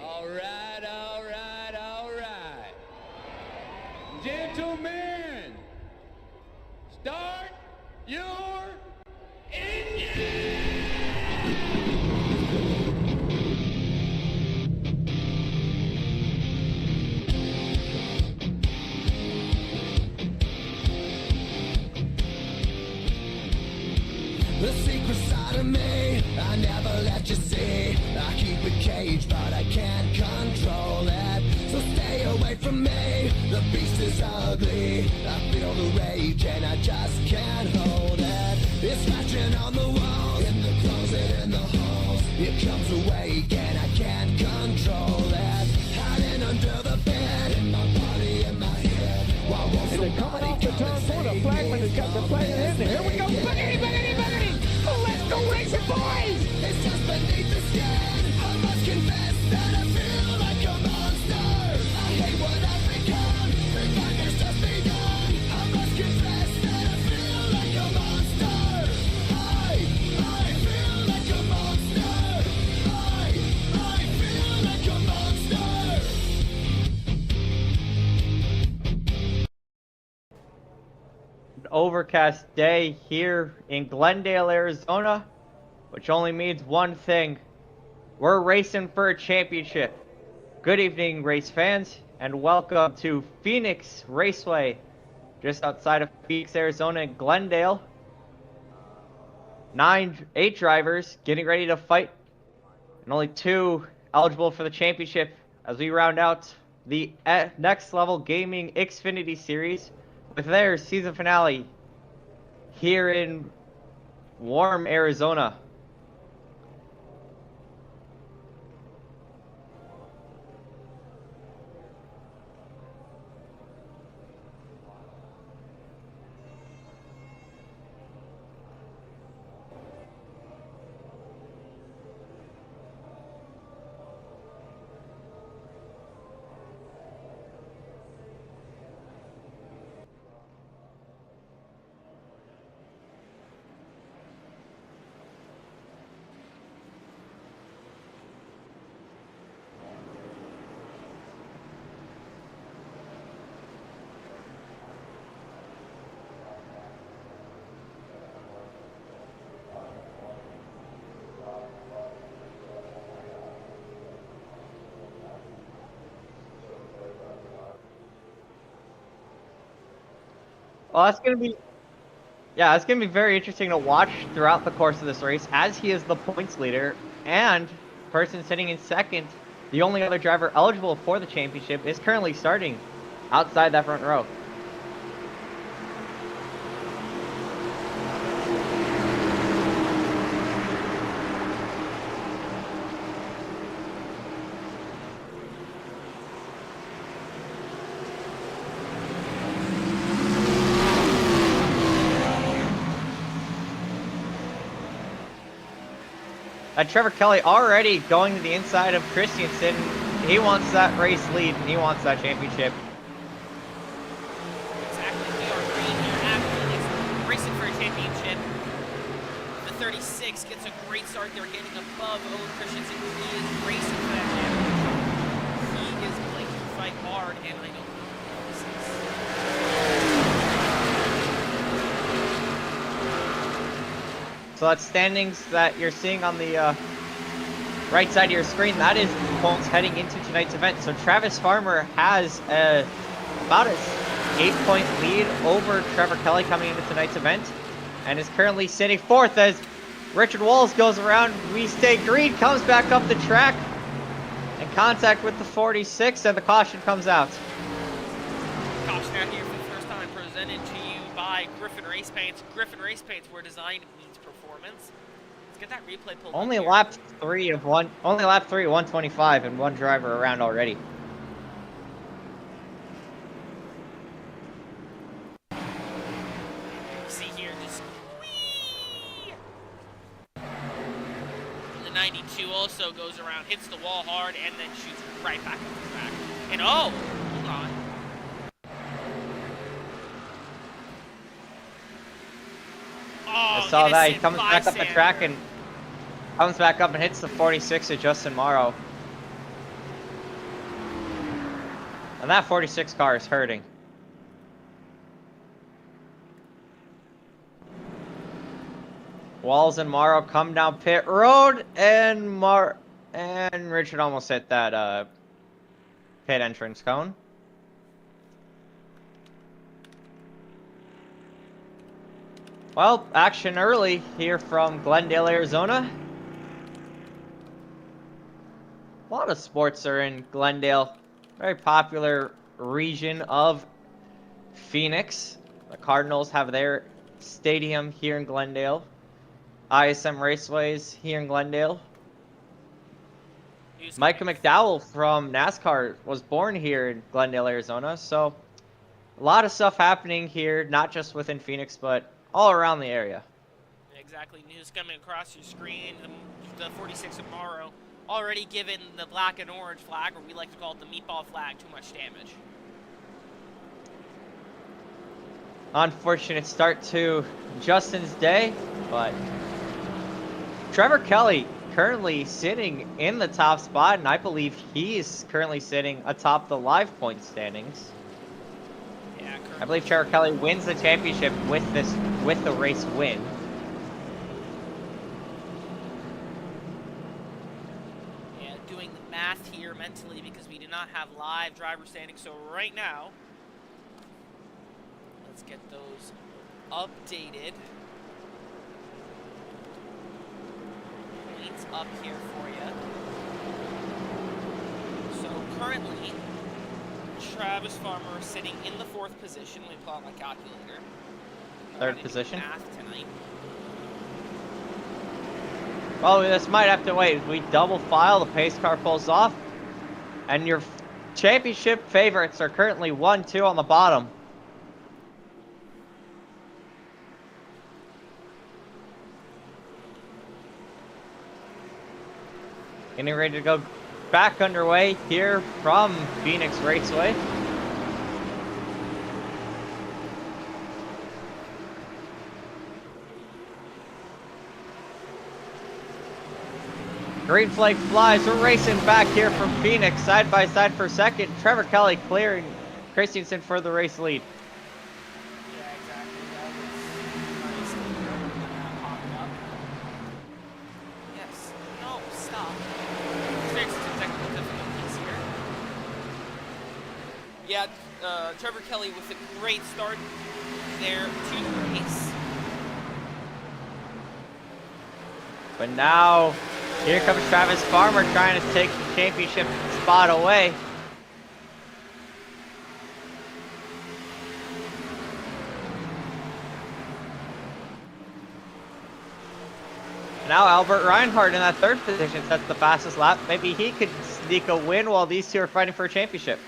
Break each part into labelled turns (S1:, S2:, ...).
S1: All right, all right, all right. Gentlemen, start your engine!
S2: The secret side of me, I never let you see. I keep it caged, but I can't control it. So stay away from me, the beast is ugly. I feel the rage and I just can't hold it. It's scratching on the walls, in the closet, in the halls. It comes awake and I can't control it. Hiding under the bed, in my body, in my head. Why won't
S3: And they're coming off the turn four. The flagman has got the flag in there. Here we go. Buggity, buggity, buggity. Oh, let's go racing, boys.
S2: It's just beneath the skin. I must confess that I feel like a monster. I hate what I've become. The nightmare's just begun. I must confess that I feel like a monster. I feel like a monster. I feel like a monster.
S4: Overcast day here in Glendale, Arizona, which only means one thing. We're racing for a championship. Good evening, race fans, and welcome to Phoenix Raceway, just outside of Phoenix, Arizona in Glendale. 8 drivers getting ready to fight, and only 2 eligible for the championship as we round out the Next Level Gaming Xfinity Series with their season finale here in warm Arizona. Well, that's gonna be very interesting to watch throughout the course of this race, as he is the points leader and person sitting in second. The only other driver eligible for the championship is currently starting outside that front row. Trevor Kelly already going to the inside of Christensen. He wants that race lead and he wants that championship.
S5: Exactly. We are green here after racing for a championship. The 36 gets a great start. They're getting above Owen Christensen. He is racing for that championship. He is going to fight hard, and I don't know what this is.
S4: So that's standings that you're seeing on the right side of your screen. That is points heading into tonight's event. So Travis Farmer has about an 8-point lead over Trevor Kelly coming into tonight's event, and is currently sitting fourth as Richard Walls goes around. We stay green, comes back up the track in contact with the 46, and the caution comes out.
S5: Caution out here for the first time, presented to you by Griffin Race Paints. Griffin Race Paints, where design meets performance. Let's get that replay pulled
S4: Only
S5: up here.
S4: lap 3 of 125, and one driver around already.
S5: See here, just whee! The 92 also goes around, hits the wall hard, and then shoots right back up the track. And oh, hold on.
S4: I saw that. He comes back up the track and comes back up and hits the 46 of Justin Morrow. And that 46 car is hurting. Walls and Morrow come down pit road, and Richard almost hit that pit entrance cone. Well, action early here from Glendale, Arizona. A lot of sports are in Glendale. Very popular region of Phoenix. The Cardinals have their stadium here in Glendale. ISM Raceways here in Glendale. Micah McDowell from NASCAR was born here in Glendale, Arizona. So a lot of stuff happening here, not just within Phoenix, but all around the area.
S5: Exactly. News coming across your screen. The 46 of Morrow already given the black and orange flag, or we like to call it the meatball flag, too much damage.
S4: Unfortunate start to Justin's day, but Trevor Kelly currently sitting in the top spot, and I believe he's currently sitting atop the live point standings.
S5: Yeah,
S4: I believe Trevor Kelly wins the championship with the race win.
S5: Yeah, doing the math here mentally because we do not have live driver standings. So right now, let's get those updated. Points up here for you. So currently, Travis Farmer sitting in the 4th position. Let me pull out my calculator.
S4: Third position.
S5: Math tonight.
S4: Well, this might have to wait. We double file, the pace car pulls off, and your championship favorites are currently 1-2 on the bottom. Getting ready to go back underway here from Phoenix Raceway. Green flag flies. We're racing back here from Phoenix, side by side for second. Trevor Kelly clearing Christensen for the race lead.
S5: Yeah, exactly. That was nice. Popped up. Yes. No, stop. Experiencing some technical difficulties here. Yeah, Trevor Kelly with a great start there to the race.
S4: But now, here comes Travis Farmer trying to take the championship spot away. Now Albert Reinhardt in that 3rd position sets the fastest lap. Maybe he could sneak a win while these two are fighting for a championship.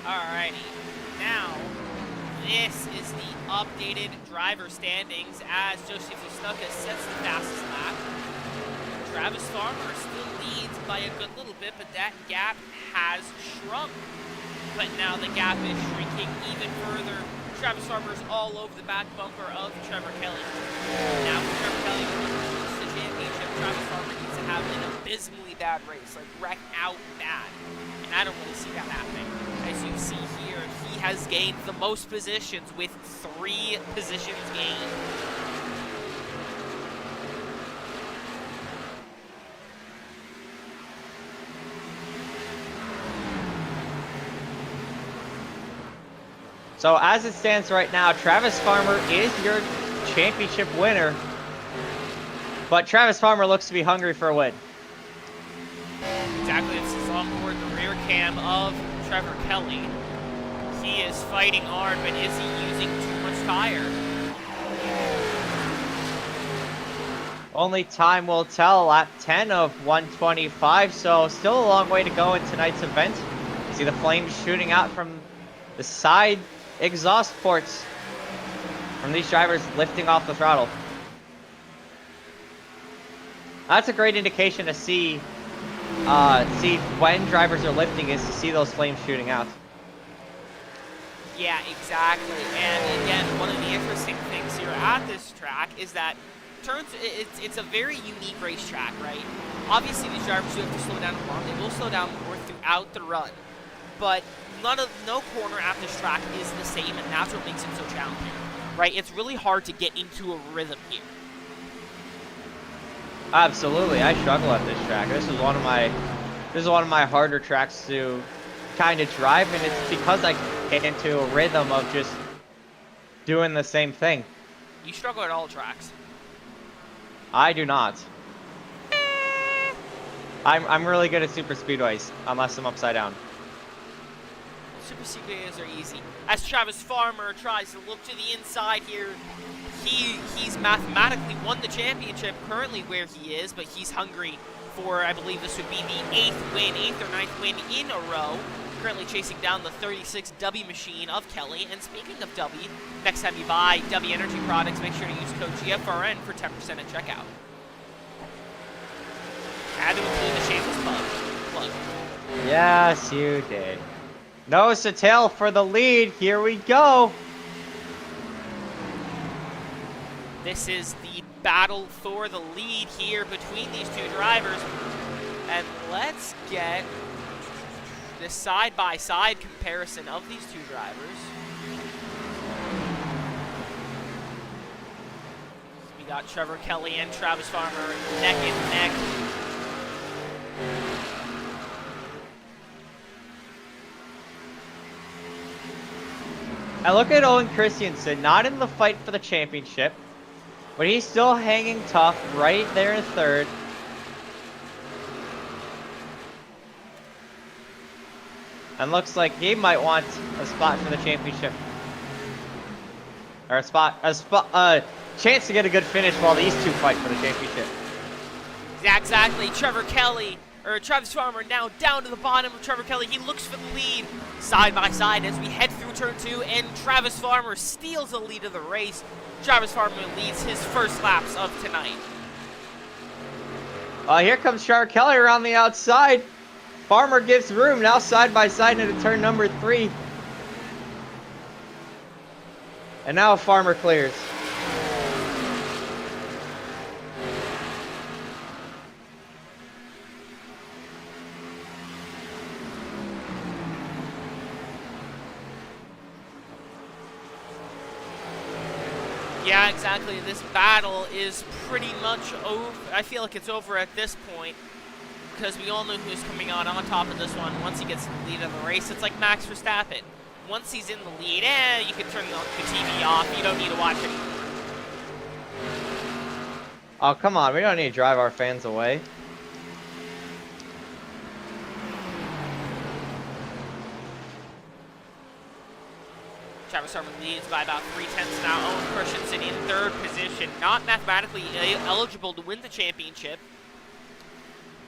S5: Alrighty, now this is the updated driver standings as Joseph Stuka sets the fastest lap. Travis Farmer still leads by a good little bit, but that gap has shrunk. But now the gap is shrinking even further. Travis Farmer is all over the back bumper of Trevor Kelly. Now for Trevor Kelly to lose the championship, Travis Farmer needs to have an abysmally bad race, like wreck out bad. And I don't really see that happening. As you see here, he has gained the most positions with 3 positions gained.
S4: So as it stands right now, Travis Farmer is your championship winner. But Travis Farmer looks to be hungry for a win.
S5: Exactly, this is on board the rear cam of Trevor Kelly. He is fighting hard, but is he using too much tire?
S4: Only time will tell. Lap 10 of 125, so still a long way to go in tonight's event. You see the flames shooting out from the side exhaust ports from these drivers lifting off the throttle. That's a great indication to see when drivers are lifting, is to see those flames shooting out.
S5: Yeah, exactly. And again, one of the interesting things here at this track is that it's a very unique racetrack, right? Obviously, these drivers do have to slow down a lot. They will slow down more throughout the run, but no corner at this track is the same, and that's what makes it so challenging, right? It's really hard to get into a rhythm here.
S4: Absolutely, I struggle at this track. This is one of my harder tracks to kind of drive, and it's because I get into a rhythm of just doing the same thing.
S5: You struggle at all tracks.
S4: I do not. I'm really good at super speedways, unless I'm upside down.
S5: Super speedways are easy. As Travis Farmer tries to look to the inside here, he's mathematically won the championship currently where he is, but he's hungry for, I believe this would be the 8th or 9th win in a row. Currently chasing down the 36 W machine of Kelly. And speaking of W, next time you buy W Energy products, make sure to use code GFRN for 10% at checkout. Had to include the shameless plug.
S4: Yes, you did. Nose to tail for the lead. Here we go.
S5: This is the battle for the lead here between these two drivers. And let's get the side-by-side comparison of these two drivers. We got Trevor Kelly and Travis Farmer neck and neck.
S4: I look at Owen Christensen, not in the fight for the championship, but he's still hanging tough right there in third. And looks like he might want a spot for the championship. Or a chance to get a good finish while these two fight for the championship.
S5: Yeah, exactly. Travis Farmer now down to the bottom of Trevor Kelly. He looks for the lead side by side as we head through turn 2, and Travis Farmer steals the lead of the race. Travis Farmer leads his first laps of tonight.
S4: Here comes Trevor Kelly around the outside. Farmer gives room, now side by side into turn number 3. And now Farmer clears.
S5: Yeah, exactly. This battle is pretty much over. I feel like it's over at this point, because we all know who's coming on top of this one once he gets the lead of the race. It's like Max Verstappen. Once he's in the lead, you can turn the TV off. You don't need to watch it.
S4: Oh, come on. We don't need to drive our fans away.
S5: Travis Farmer leads by about 3/10 now. Owen Christensen in third position. Not mathematically eligible to win the championship,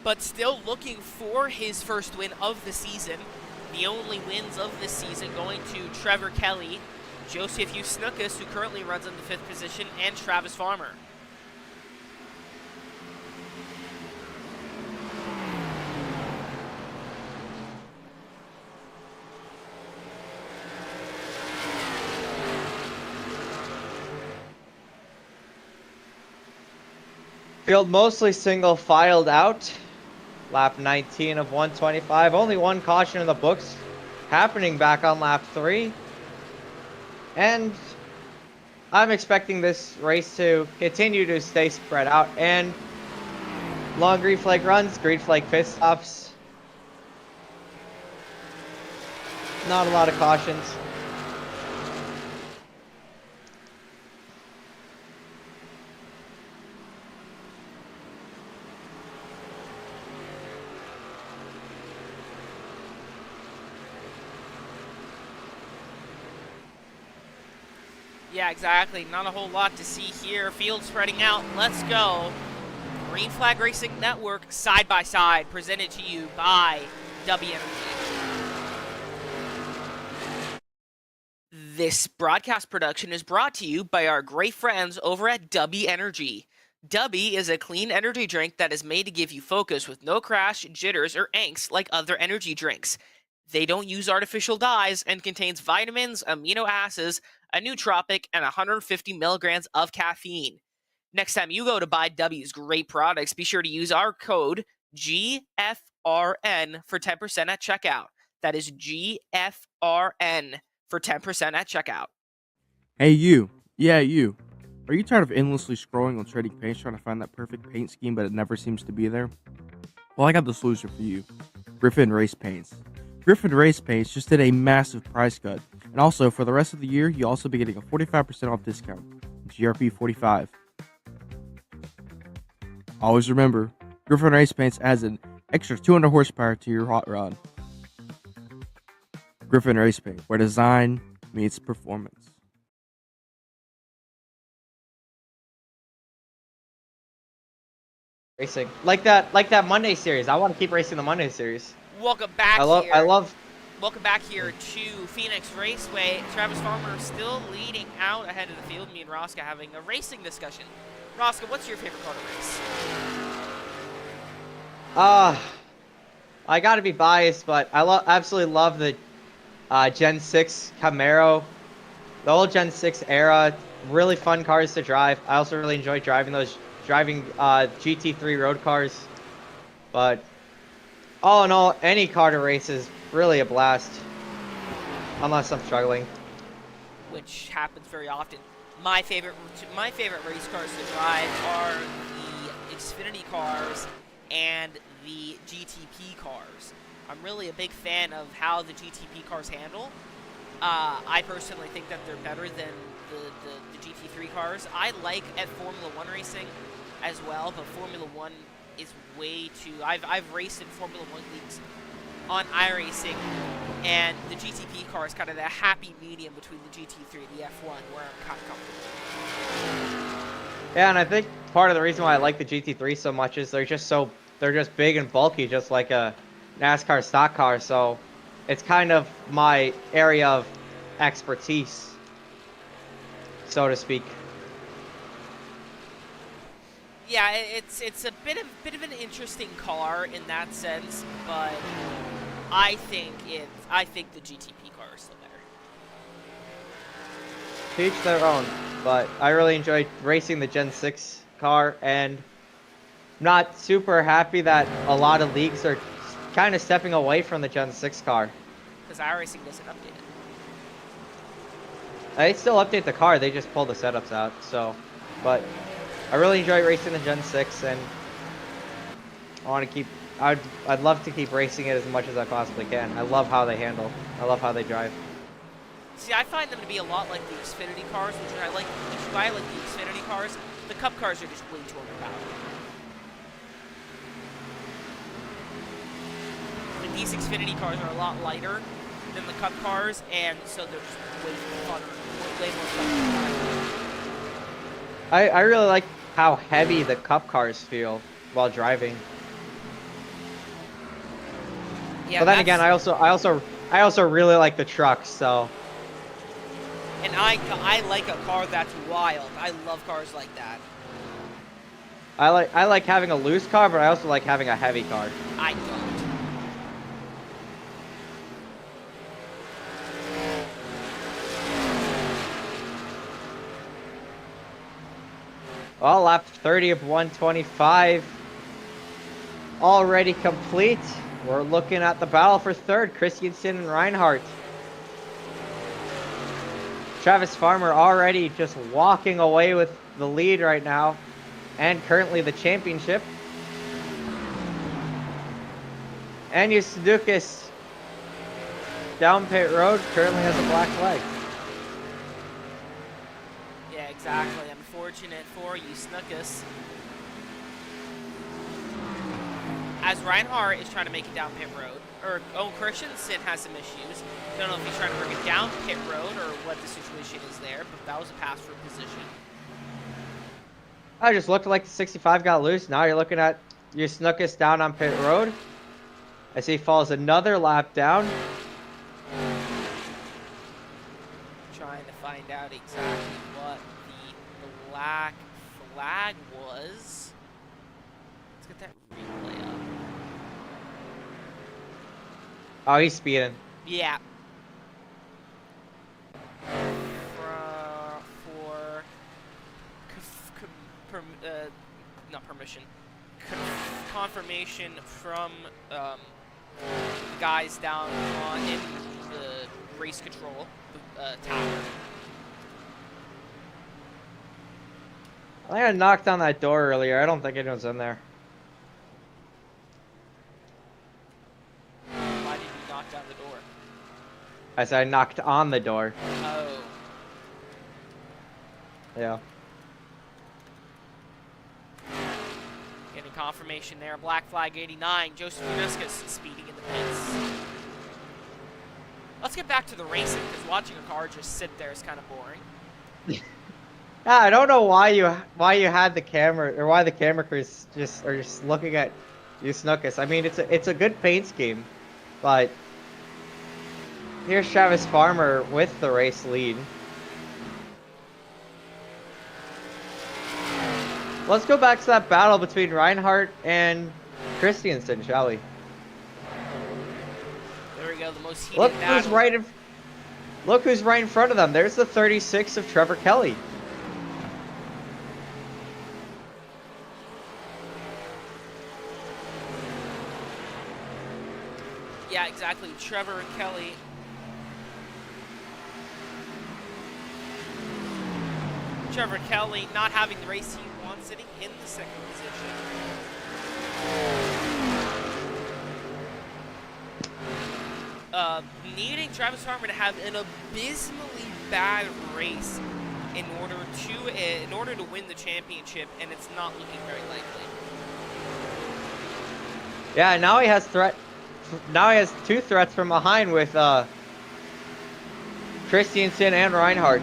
S5: but still looking for his first win of the season. The only wins of this season going to Trevor Kelly, Joseph Usnukas, who currently runs in the 5th position, and Travis Farmer.
S4: Field mostly single filed out. Lap 19 of 125. Only one caution in the books happening back on lap 3. And I'm expecting this race to continue to stay spread out. And long green flag runs, green flag pit stops. Not a lot of cautions.
S5: Yeah, exactly. Not a whole lot to see here. Field spreading out. Let's go. Green Flag Racing Network, side by side, presented to you by W Energy. This broadcast production is brought to you by our great friends over at W Energy. W is a clean energy drink that is made to give you focus with no crash, jitters, or angst like other energy drinks. They don't use artificial dyes and contains vitamins, amino acids, a nootropic, and 150 milligrams of caffeine. Next time you go to buy W's great products, be sure to use our code GFRN for 10% at checkout. That is GFRN for 10% at checkout.
S6: Hey you, yeah you. Are you tired of endlessly scrolling on trading paints trying to find that perfect paint scheme but it never seems to be there? Well, I got the solution for you. Griffin Race Paints. Griffin Race Paints just did a massive price cut. And also, for the rest of the year, you'll also be getting a 45% off discount. GRP 45. Always remember, Griffin Race Paints adds an extra 200 horsepower to your hot rod. Griffin Race Paint, where design meets performance.
S4: Racing like that Monday series. I want to keep racing the Monday series.
S5: Welcome back Welcome back here to Phoenix Raceway. Travis Farmer still leading out ahead of the field. Me and Rosca having a racing discussion. Rosca, what's your favorite car to race?
S4: I gotta be biased, but I absolutely love the Gen 6 Camaro. The old Gen 6 era, really fun cars to drive. I also really enjoy driving GT3 road cars. But all in all, any car to race is really a blast. Unless I'm struggling.
S5: Which happens very often. My favorite race cars to drive are the Xfinity cars and the GTP cars. I'm really a big fan of how the GTP cars handle. I personally think that they're better than the GT3 cars. I like at Formula 1 racing as well, but Formula 1 is way too... I've raced in Formula 1 leagues on iRacing, and the GTP car is kind of the happy medium between the GT3 and the F1, where I'm kind of comfortable.
S4: Yeah, and I think part of the reason why I like the GT3 so much is they're just big and bulky, just like a NASCAR stock car. So it's kind of my area of expertise, so to speak.
S5: Yeah, it's a bit of an interesting car in that sense, but I think the GTP car is still better.
S4: To each their own, but I really enjoyed racing the Gen 6 car, and not super happy that a lot of leagues are kind of stepping away from the Gen 6 car.
S5: Because iRacing doesn't update it.
S4: They still update the car, they just pull the setups out, so. But I really enjoy racing the Gen 6, and I want to keep... I'd love to keep racing it as much as I possibly can. I love how they handle. I love how they drive.
S5: See, I find them to be a lot like the Xfinity cars, which I like the Xfinity cars. The Cup cars are just way too overpowered. Like, these Xfinity cars are a lot lighter than the Cup cars, and so they're just way funner, way more fun.
S4: I really like how heavy the Cup cars feel while driving.
S5: Yeah,
S4: but then again, I also really like the trucks, so.
S5: And I like a car that's wild. I love cars like that.
S4: I like having a loose car, but I also like having a heavy car.
S5: I don't.
S4: Well, lap 30 of 125 already complete. We're looking at the battle for third, Christensen and Reinhardt. Travis Farmer already just walking away with the lead right now, and currently the championship. And Suzuki's down pit road currently has a black flag.
S5: Yeah, exactly. Unfortunate for Snookus. As Reinhardt is trying to make it down pit road, or Christensen has some issues. Don't know if he's trying to bring it down pit road or what the situation is there, but that was a pass for position.
S4: I just looked like the 65 got loose. Now you're looking at your Snookus down on pit road. I see he falls another lap down.
S5: Trying to find out exactly what the black flag was. Let's get that replay up.
S4: Oh, he's speeding.
S5: Yeah. For not permission, confirmation from guys down in the race control tower.
S4: I think I knocked on that door earlier. I don't think anyone's in there.
S5: Why did you knock down the door?
S4: I said I knocked on the door.
S5: Oh.
S4: Yeah.
S5: Getting confirmation there. Black flag 89. Joseph Unescus speeding in the pits. Let's get back to the racing, because watching a car just sit there is kind of boring.
S4: Yeah, I don't know why you had the camera, or why the camera crews are just looking at you, Snookus. I mean, it's a good paint scheme, but here's Travis Farmer with the race lead. Let's go back to that battle between Reinhardt and Christensen, shall we?
S5: There we go, the most heated
S4: Look
S5: battle.
S4: who's right in front of them. There's the 36 of Trevor Kelly.
S5: Yeah, exactly. Trevor Kelly. Trevor Kelly not having the race he wants, sitting in the second position. Needing Travis Farmer to have an abysmally bad race in order to win the championship, and it's not looking very likely.
S4: Yeah, now he has two threats from behind with Christensen and Reinhardt.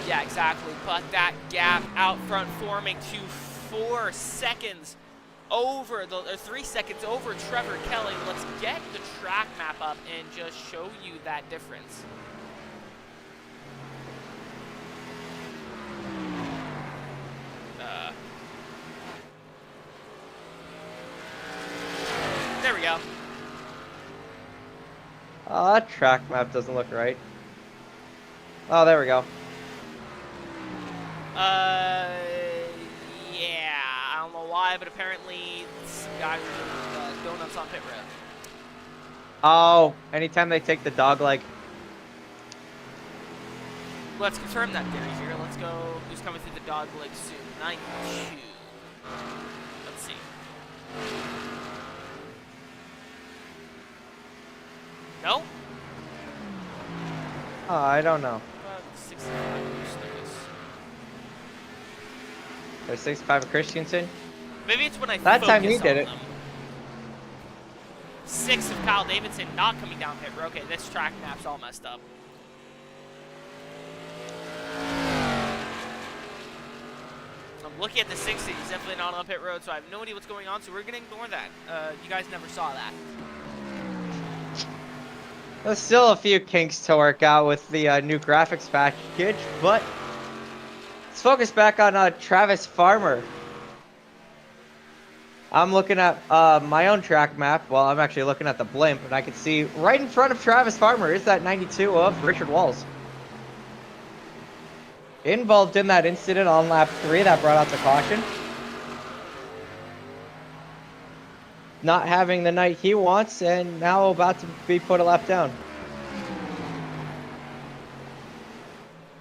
S5: Yeah, exactly. But that gap out front forming to 4 seconds over 3 seconds over Trevor Kelly. Let's get the track map up and just show you that difference. There we go.
S4: Oh, that track map doesn't look right. Oh, there we go.
S5: Yeah, I don't know why, but apparently some guys are doing donuts on pit road.
S4: Oh, anytime they take the dog leg.
S5: Let's confirm that theory here. Let's go. Who's coming through the dog leg soon? 92. Let's see. No?
S4: Oh, I don't know.
S5: 65.
S4: There's 65 of Christensen.
S5: Maybe it's when I
S4: That time he
S5: focus
S4: did
S5: on
S4: it.
S5: them. 6 of Kyle Davidson not coming down pit road. Okay, this track map's all messed up. I'm looking at the 60. He's definitely not on pit road, so I have no idea what's going on, so we're going to ignore that. You guys never saw that.
S4: There's still a few kinks to work out with the new graphics package, but let's focus back on Travis Farmer. I'm looking at my own track map. Well, I'm actually looking at the blimp, and I can see right in front of Travis Farmer is that 92 of Richard Walls. Involved in that incident on lap 3 that brought out the caution. Not having the night he wants, and now about to be put a lap down.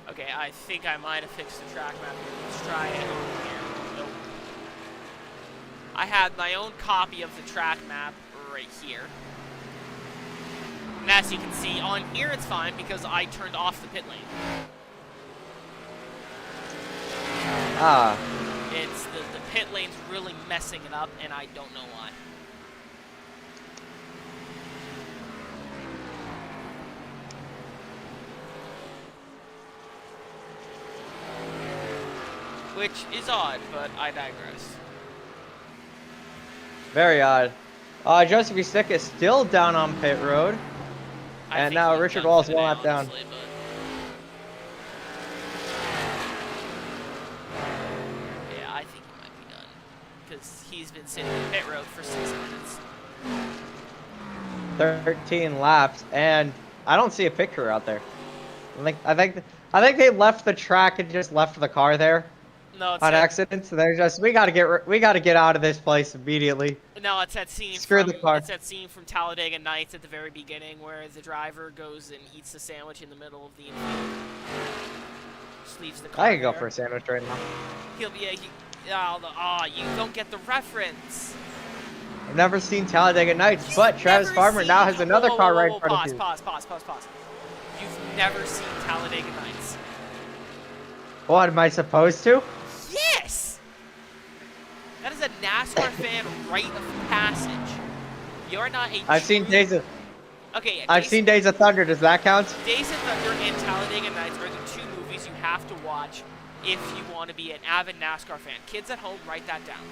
S5: Okay, I think I might have fixed the track map. Let's try it over here. Nope. I had my own copy of the track map right here. And as you can see, on here it's fine because I turned off the pit lane.
S4: Ah.
S5: It's the pit lane's really messing it up, and I don't know why. Which is odd, but I digress.
S4: Very odd. Joseph Usick is still down on pit road.
S5: I
S4: And
S5: think
S4: now
S5: he's
S4: Richard
S5: done
S4: Walls
S5: for the
S4: one
S5: day,
S4: lap down.
S5: honestly, but- Yeah, I think he might he's been sitting in pit road for 6 minutes.
S4: 13 laps, and I don't see a pit crew out there. I think they left the track and just left the car there
S5: No, it's
S4: on
S5: that,
S4: accident. So they're just we gotta get out of this place immediately.
S5: no, it's that scene
S4: Screw
S5: from
S4: the car.
S5: it's that scene from Talladega Nights at the very beginning where the driver goes and eats the sandwich in the middle of the infield. Just leaves the car
S4: I can go
S5: there.
S4: for a sandwich right now.
S5: He'll be you don't get the reference.
S4: I've never seen Talladega Nights, but Travis
S5: Never
S4: Farmer now
S5: seen-
S4: has another
S5: whoa,
S4: car
S5: whoa,
S4: right
S5: whoa,
S4: in front of you.
S5: Pause. You've never seen Talladega Nights.
S4: What am I supposed to?
S5: Yes! That is a NASCAR fan rite of passage. You're not a
S4: I've seen
S5: true-
S4: Days of
S5: Okay,
S4: I've seen Days of Thunder. Does that count?
S5: Days of Thunder and Talladega Nights are the 2 movies you have to watch if you want to be an avid NASCAR fan. Kids at home, write that down.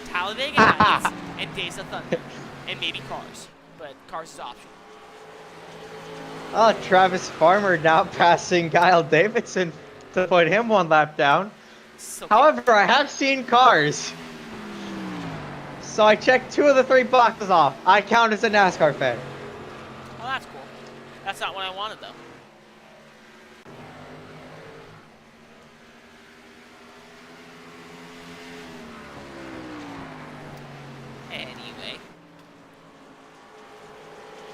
S5: Talladega Nights and Days of Thunder. And maybe Cars. But Cars is optional.
S4: Oh, Travis Farmer now passing Kyle Davidson to put him 1 lap down.
S5: So
S4: However, I have seen Cars. So I checked 2 of the 3 boxes off. I count as a NASCAR fan.
S5: oh, that's cool. That's not what I wanted, though. Anyway.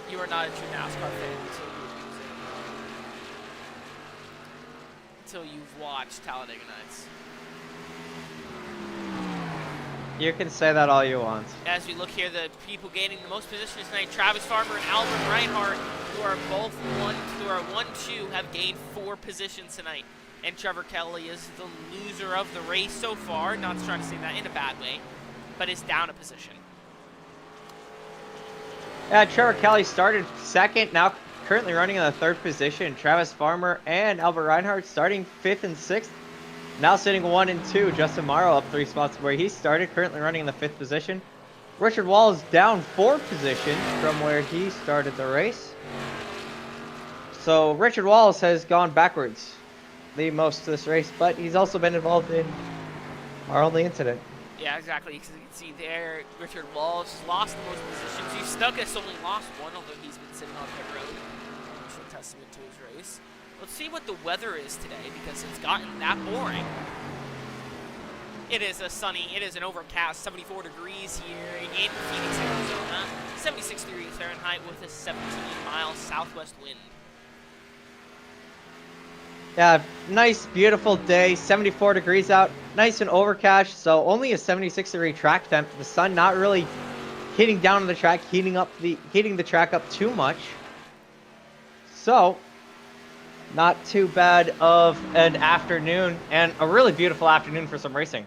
S5: You are not a true NASCAR fan until you've watched Talladega Nights.
S4: You can say that all you want.
S5: As we look here, the people gaining the most positions tonight, Travis Farmer and Albert Reinhardt, who are 1-2, have gained 4 positions tonight. And Trevor Kelly is the loser of the race so far. Not trying to say that in a bad way, but is down a position.
S4: Yeah, Trevor Kelly started 2nd, now currently running in the 3rd position. Travis Farmer and Albert Reinhardt starting 5th and 6th. Now sitting 1 and 2. Justin Morrow up 3 spots where he started, currently running in the 5th position. Richard Wall is down 4 positions from where he started the race. So Richard Wallace has gone backwards the most of this race, but he's also been involved in our only incident.
S5: Yeah, exactly. Because you can see there, Richard Walsh lost the most positions. Hugh Stuckis only lost 1, although he's been sitting on pit road. Which is a testament to his race. Let's see what the weather is today, because it's gotten that boring. It is an overcast 74 degrees here in Phoenix, Arizona. 76 degrees Fahrenheit with a 17-mile southwest wind.
S4: Yeah, nice, beautiful day. 74 degrees out. Nice and overcast, so only a 76-degree track temp. The sun not really hitting down on the track, heating the track up too much. So, not too bad of an afternoon, and a really beautiful afternoon for some racing.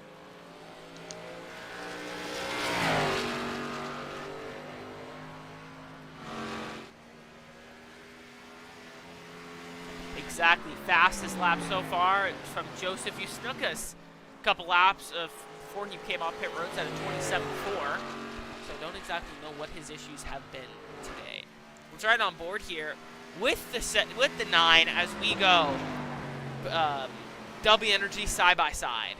S5: Exactly. Fastest lap so far from Joseph Eustaquis. A couple laps before he came off pit roads at a 27.4. So I don't exactly know what his issues have been today. Let's ride on board here with the 9 as we go W Energy side by side.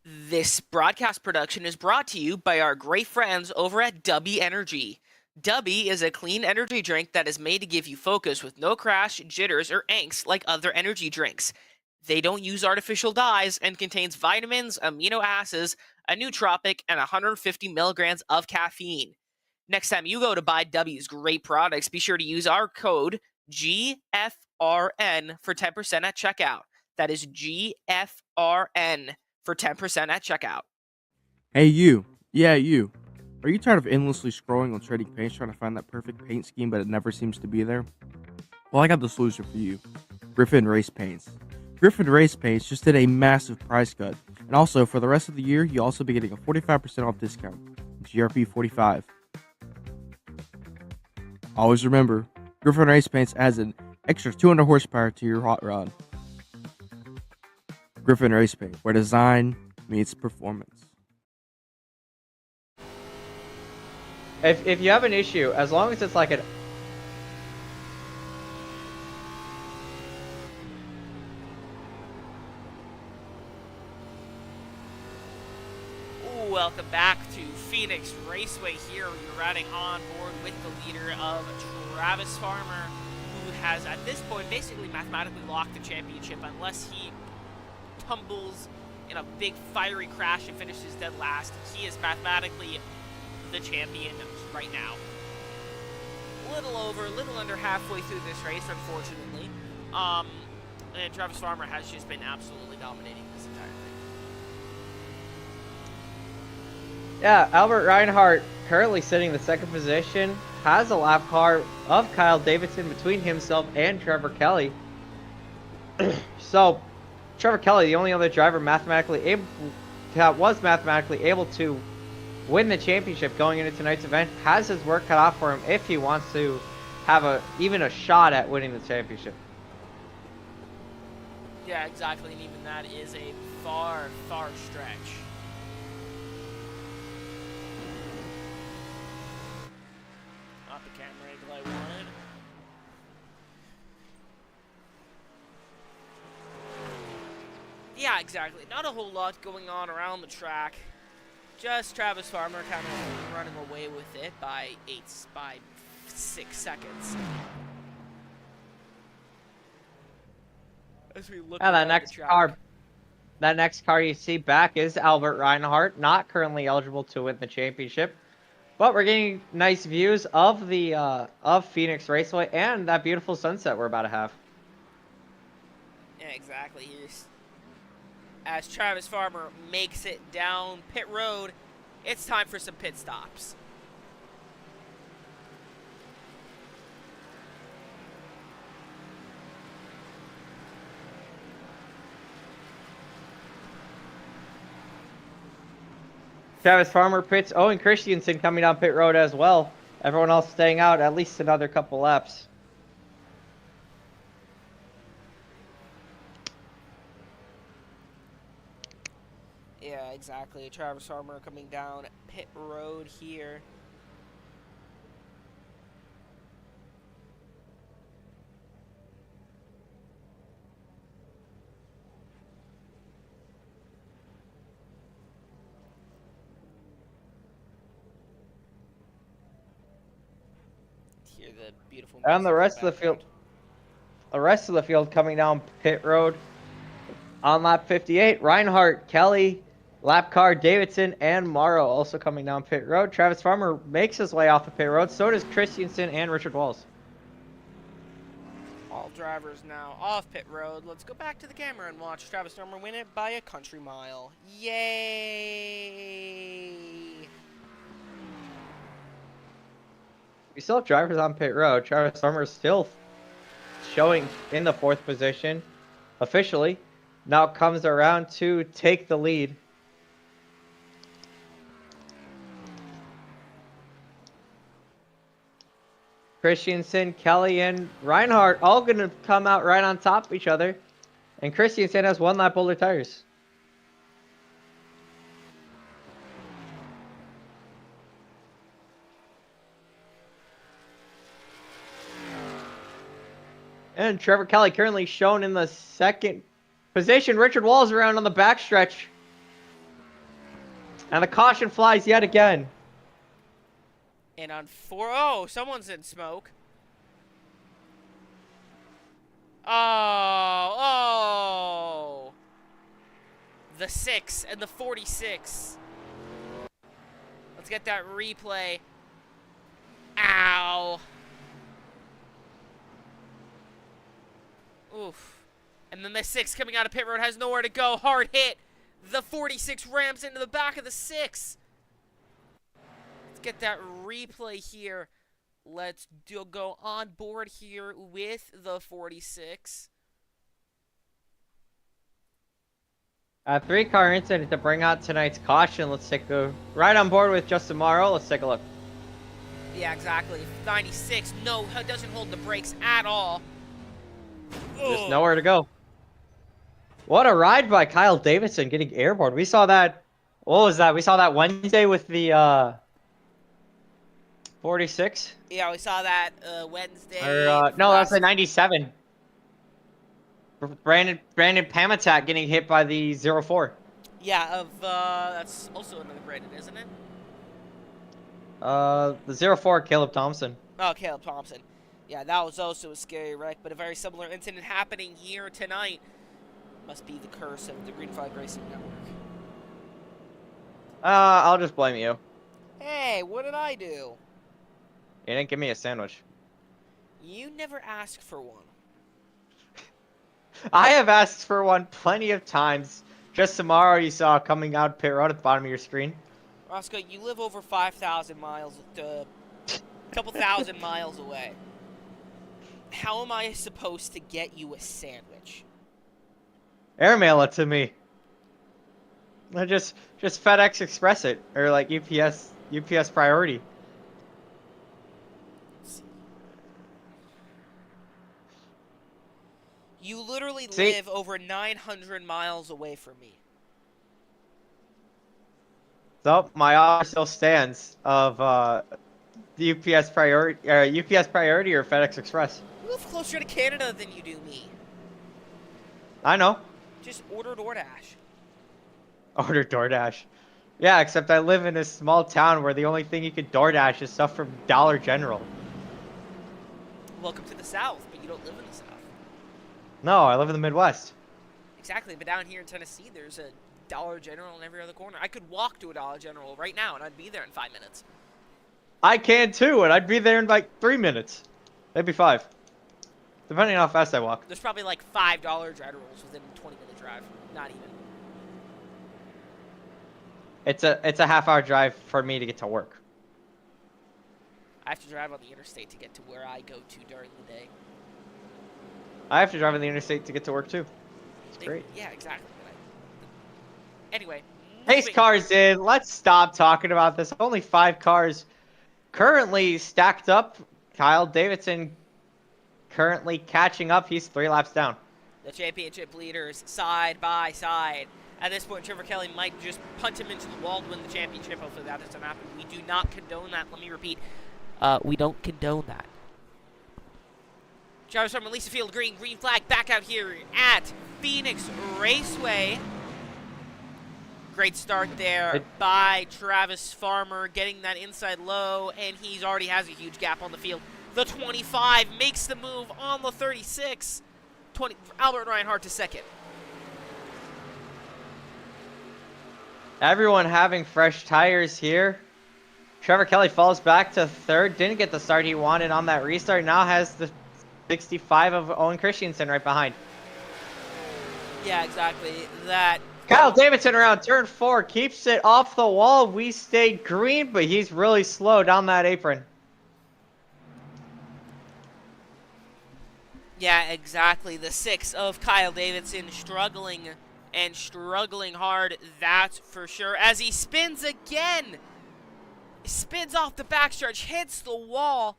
S5: This broadcast production is brought to you by our great friends over at W Energy. W is a clean energy drink that is made to give you focus with no crash, jitters, or angst like other energy drinks. They don't use artificial dyes and contains vitamins, amino acids, a nootropic, and 150 milligrams of caffeine. Next time you go to buy W's great products, be sure to use our code GFRN for 10% at checkout. That is GFRN for 10% at checkout.
S6: Hey you, yeah you. Are you tired of endlessly scrolling on trading paints trying to find that perfect paint scheme but it never seems to be there? Well, I got the solution for you. Griffin Race Paints. Griffin Race Paints just did a massive price cut. And also, for the rest of the year, you'll also be getting a 45% off discount. GRP 45. Always remember, Griffin Race Paints adds an extra 200 horsepower to your hot rod. Griffin Race Paint, where design meets performance.
S4: If you have an issue, as long as it's like
S5: Welcome back to Phoenix Raceway here. You're riding on board with the leader of Travis Farmer, who has at this point basically mathematically locked the championship unless he tumbles in a big fiery crash and finishes dead last. He is mathematically the champion right now. A little under halfway through this race, unfortunately. And Travis Farmer has just been absolutely dominating this entire thing.
S4: Yeah, Albert Reinhardt, currently sitting in the second position, has a lap car of Kyle Davidson between himself and Trevor Kelly. So, Trevor Kelly, the only other driver that was mathematically able to win the championship going into tonight's event, has his work cut off for him if he wants to have even a shot at winning the championship.
S5: Yeah, exactly, and even that is a far, far stretch. Not the camera angle I wanted. Yeah, exactly. Not a whole lot going on around the track. Just Travis Farmer kind of running away with it by 6 seconds. As we look
S4: Yeah, that next car you see back is Albert Reinhardt, not currently eligible to win the championship. But we're getting nice views of the of Phoenix Raceway and that beautiful sunset we're about to have.
S5: Yeah, exactly. As Travis Farmer makes it down pit road, it's time for some pit stops.
S4: Travis Farmer pits Owen Christensen coming down pit road as well. Everyone else staying out at least another couple laps.
S5: Yeah, exactly. Travis Farmer coming down pit road here. Hear the beautiful music
S4: And the rest of the field. The rest of the field coming down pit road on lap 58. Reinhardt, Kelly, lap car Davidson, and Morrow also coming down pit road. Travis Farmer makes his way off the pit road. So does Christensen and Richard Walls.
S5: All drivers now off pit road. Let's go back to the camera and watch Travis Farmer win it by a country mile. Yay!
S4: We still have drivers on pit road. Travis Farmer is still showing in the 4th position officially. Now comes around to take the lead. Christensen, Kelly, and Reinhardt all going to come out right on top of each other. And Christensen has 1 lap older tires. And Trevor Kelly currently shown in the 2nd position. Richard Walls around on the backstretch. And the caution flies yet again.
S5: And on 4-0, someone's in smoke. Oh. The 6 and the 46. Let's get that replay. Ow. Oof. And then the 6 coming out of pit road has nowhere to go. Hard hit. The 46 rams into the back of the 6. Let's get that replay here. Let's go on board here with the 46.
S4: A 3-car incident to bring out tonight's caution. Let's take a right on board with Justin Morrow. Let's take a look.
S5: Yeah, exactly. 96. No, doesn't hold the brakes at all.
S4: Just nowhere to go. What a ride by Kyle Davidson getting airborne. We saw that. What was that? We saw that Wednesday with the 46.
S5: Yeah, we saw that Wednesday.
S4: Or, no, that's the 97. Brandon Pamatak getting hit by the 04.
S5: Yeah, that's also another Brandon, isn't it?
S4: The 04 Caleb Thompson.
S5: Oh, Caleb Thompson. Yeah, that was also a scary wreck, but a very similar incident happening here tonight. Must be the curse of the Green Flag Racing Network.
S4: I'll just blame you.
S5: Hey, what did I do?
S4: You didn't give me a sandwich.
S5: You never asked for one.
S4: I have asked for one plenty of times. Just tomorrow you saw coming out pit road at the bottom of your screen.
S5: Roscoe, you live over 5,000 miles, a couple thousand miles away. How am I supposed to get you a sandwich?
S4: Airmail it to me. Or just FedEx Express it, or like UPS Priority.
S5: You literally
S4: See?
S5: live over 900 miles away from me.
S4: So my offer still stands of the UPS Priority or FedEx Express.
S5: You live closer to Canada than you do me.
S4: I know.
S5: Just order DoorDash.
S4: Order DoorDash. Yeah, except I live in a small town where the only thing you could DoorDash is stuff from Dollar General.
S5: Welcome to the South, but you don't live in the South.
S4: No, I live in the Midwest.
S5: Exactly, but down here in Tennessee, there's a Dollar General in every other corner. I could walk to a Dollar General right now, and I'd be there in 5 minutes.
S4: I can too, and I'd be there in like 3 minutes. Maybe 5. Depending on how fast I walk.
S5: There's probably like $5 Generals within a 20-minute drive. Not even.
S4: It's a half-hour drive for me to get to work.
S5: I have to drive on the interstate to get to where I go to during the day.
S4: I have to drive on the interstate to get to work too. It's great.
S5: Yeah, exactly. Anyway.
S4: Pace cars in. Let's stop talking about this. Only 5 cars currently stacked up. Kyle Davidson currently catching up. He's 3 laps down.
S5: The championship leaders side by side. At this point, Trevor Kelly might just punt him into the wall to win the championship. Hopefully that doesn't happen. We do not condone that. Let me repeat. We don't condone that. Travis from Lisa Field Green flag back out here at Phoenix Raceway. Great start there by Travis Farmer, getting that inside low, and he already has a huge gap on the field. The 25 makes the move on the 36. Albert Reinhardt to second.
S4: Everyone having fresh tires here. Trevor Kelly falls back to 3rd. Didn't get the start he wanted on that restart. Now has the 65 of Owen Christensen right behind.
S5: Yeah, exactly. That.
S4: Kyle Davidson around turn 4 keeps it off the wall. We stayed green, but he's really slow down that apron.
S5: Yeah, exactly. The 6 of Kyle Davidson struggling and struggling hard, that's for sure. As he spins again. Spins off the backstretch, hits the wall.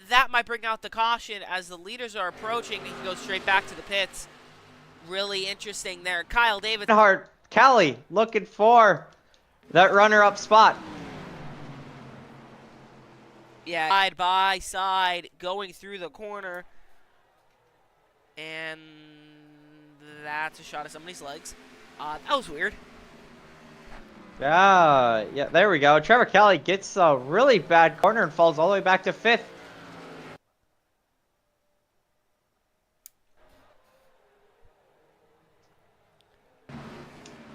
S5: That might bring out the caution as the leaders are approaching. He can go straight back to the pits. Really interesting there. Kyle Davidson.
S4: Kelly looking for that runner-up spot.
S5: Yeah, side by side, going through the corner. And that's a shot of somebody's legs. That was weird.
S4: Yeah, there we go. Trevor Kelly gets a really bad corner and falls all the way back to 5th.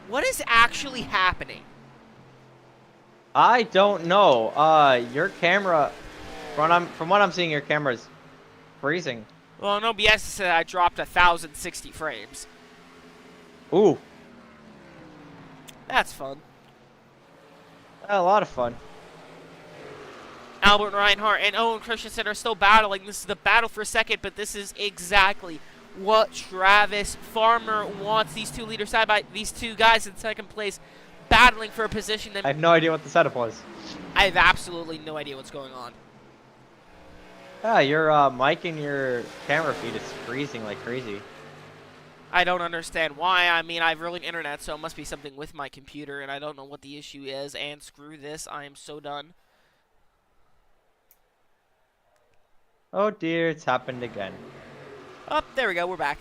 S5: What is actually happening?
S4: I don't know. Your camera, from what I'm seeing, your camera's freezing.
S5: Well, no BS said I dropped 1,060 frames.
S4: Ooh.
S5: That's fun.
S4: A lot of fun.
S5: Albert Reinhardt and Owen Christensen are still battling. This is the battle for second, but this is exactly what Travis Farmer wants. These two leaders these two guys in second place battling for a position.
S4: I have no idea what the setup was.
S5: I have absolutely no idea what's going on.
S4: Yeah, your mic and your camera feed is freezing like crazy.
S5: I don't understand why. I mean, I've really internet, so it must be something with my computer, and I don't know what the issue is. And screw this. I am so done.
S4: Oh dear, it's happened again.
S5: Oh, there we go. We're back.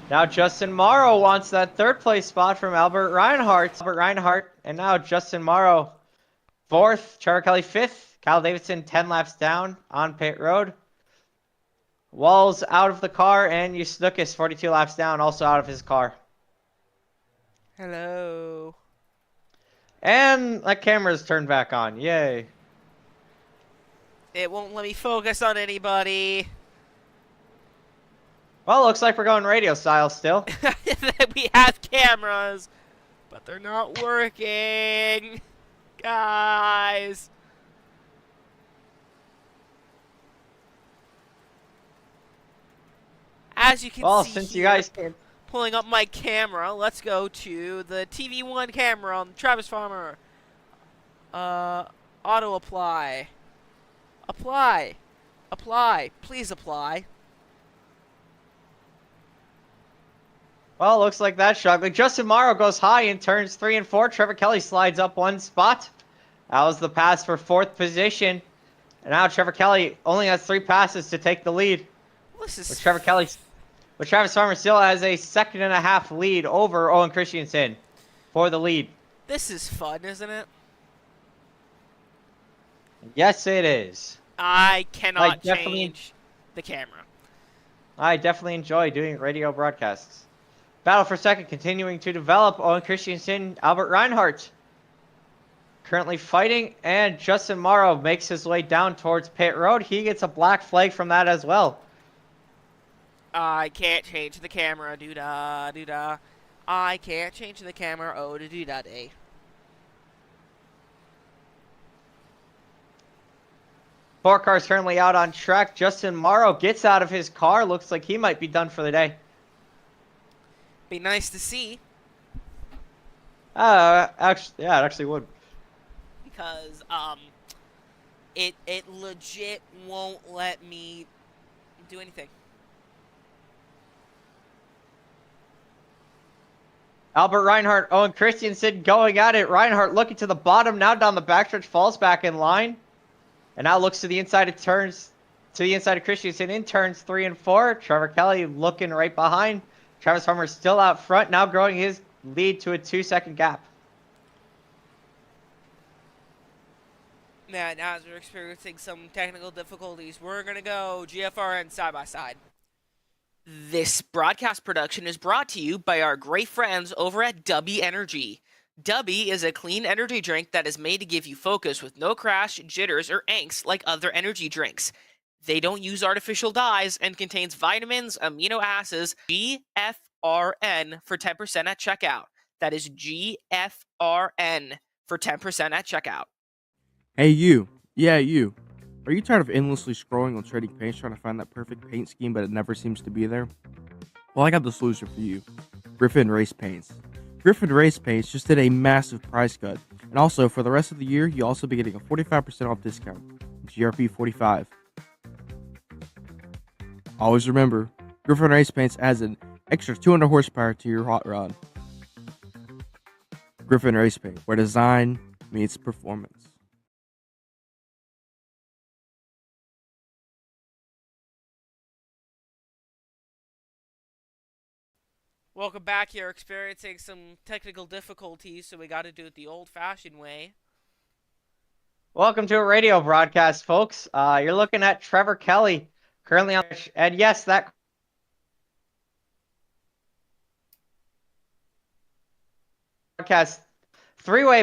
S4: Now Justin Morrow wants that third place spot from Albert Reinhardt. And now Justin Morrow, fourth. Trevor Kelly, fifth. Kyle Davidson, 10 laps down on pit road. Walls out of the car, and Yusnukis, 42 laps down, also out of his car.
S5: Hello.
S4: And the camera's turned back on. Yay.
S5: It won't let me focus on anybody.
S4: Well, looks like we're going radio style still.
S5: We have cameras, but they're not working. Guys. As you can
S4: Well,
S5: see
S4: since
S5: here,
S4: you guys can.
S5: pulling up my camera, let's go to the TV1 camera on Travis Farmer. Auto apply. Apply. Apply. Please apply.
S4: Well, looks like that's struggling. Justin Morrow goes high in turns 3 and 4. Trevor Kelly slides up one spot. That was the pass for 4th position. And now Trevor Kelly only has 3 passes to take the lead.
S5: This is
S4: But Travis Farmer still has a 2.5 lead over Owen Christensen for the lead.
S5: This is fun, isn't it?
S4: Yes, it is.
S5: I cannot change the camera.
S4: I definitely enjoy doing radio broadcasts. Battle for second continuing to develop. Owen Christensen, Albert Reinhardt currently fighting, and Justin Morrow makes his way down towards pit road. He gets a black flag from that as well.
S5: I can't change the camera, doo-da, doo-da. I can't change the camera, oh, doo-da-day.
S4: 4 cars currently out on track. Justin Morrow gets out of his car. Looks like he might be done for the day.
S5: Be nice to see.
S4: Actually, yeah, it actually would.
S5: Because, it legit won't let me do anything.
S4: Albert Reinhardt, Owen Christensen going at it. Reinhardt looking to the bottom, now down the backstretch, falls back in line. And now looks to the inside of Christensen in turns 3 and 4. Trevor Kelly looking right behind. Travis Farmer still out front, now growing his lead to a 2-second gap.
S5: Now, as we're experiencing some technical difficulties, we're going to go GFRN side by side. This broadcast production is brought to you by our great friends over at Dubby Energy. Dubby is a clean energy drink that is made to give you focus with no crash, jitters, or angst like other energy drinks. They don't use artificial dyes and contains vitamins, amino acids, GFRN for 10% at checkout. That is GFRN for 10% at checkout.
S6: Hey, you. Yeah, you. Are you tired of endlessly scrolling on trading paints trying to find that perfect paint scheme, but it never seems to be there? Well, I got the solution for you. Griffin Race Paints. Griffin Race Paints just did a massive price cut. And also, for the rest of the year, you'll also be getting a 45% off discount. GRP 45. Always remember, Griffin Race Paints adds an extra 200 horsepower to your hot rod. Griffin Race Paint, where design meets performance.
S5: Welcome back. You're experiencing some technical difficulties, so we got to do it the old-fashioned way.
S4: Welcome to a radio broadcast, folks. You're looking at Trevor Kelly currently on, and yes, that broadcast 3-way